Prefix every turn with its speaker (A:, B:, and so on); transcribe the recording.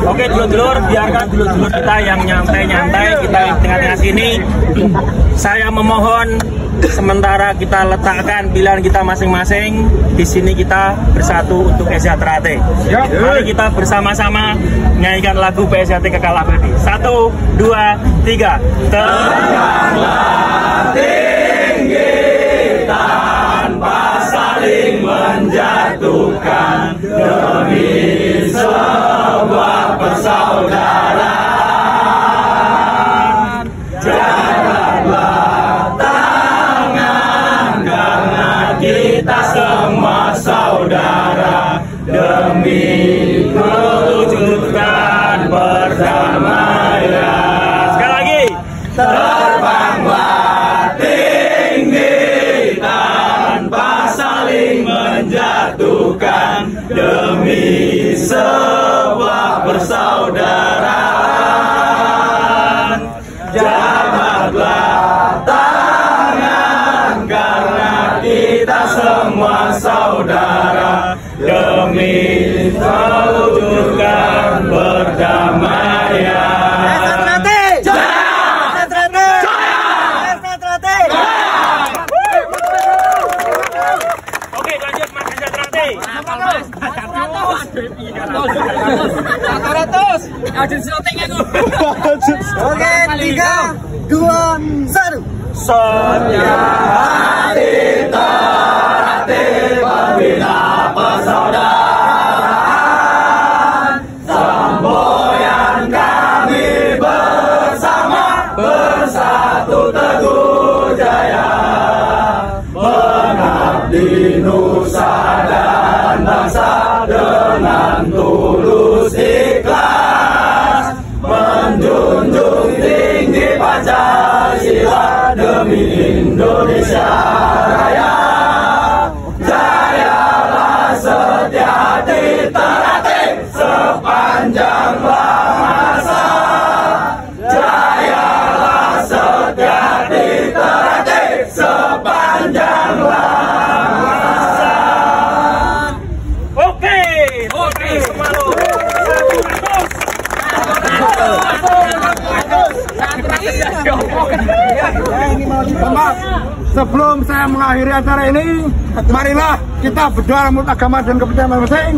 A: Oke dulur-dulur, biarkan dulur-dulur kita yang nyantai-nyantai, kita di tengah-tengah sini. Saya memohon sementara kita letakkan pilihan kita masing-masing. Di sini kita bersatu untuk PSIA-Ternate. Mari kita bersama-sama nyanyikan lagu PSIA Kekal Abadi. 1, 2, 3. Terbanglah tinggi tanpa saling menjatuhkan demi sebuah persaudaraan. Jagatlah tangan karena kita semua saudara demi mewujudkan perdamaian. Sekali lagi, terbanglah tinggi tanpa saling menjatuhkan demi sebuah persaudaraan. Jabatlah tangan karena kita semua saudara demi mewujudkan perdamaian. Oke, lanjut Mas Hendra Ternate.
B: 400. Oke, 3, 2, 1.
A: Setia hati Ternate membina persaudaraan, semboyan kami bersama bersatu teguh jaya, mengabdi nusa dan bangsa dengan tulus ikhlas, menjunjung tinggi Pancasila demi Indonesia Raya. Jayalah setia hati Ternate sepanjang masa. Jayalah setia hati Ternate sepanjang masa. Oke, selalu.
B: Sebelum saya mengakhiri acara ini, marilah kita berdoa menurut agama dan kepercayaan masing-masing.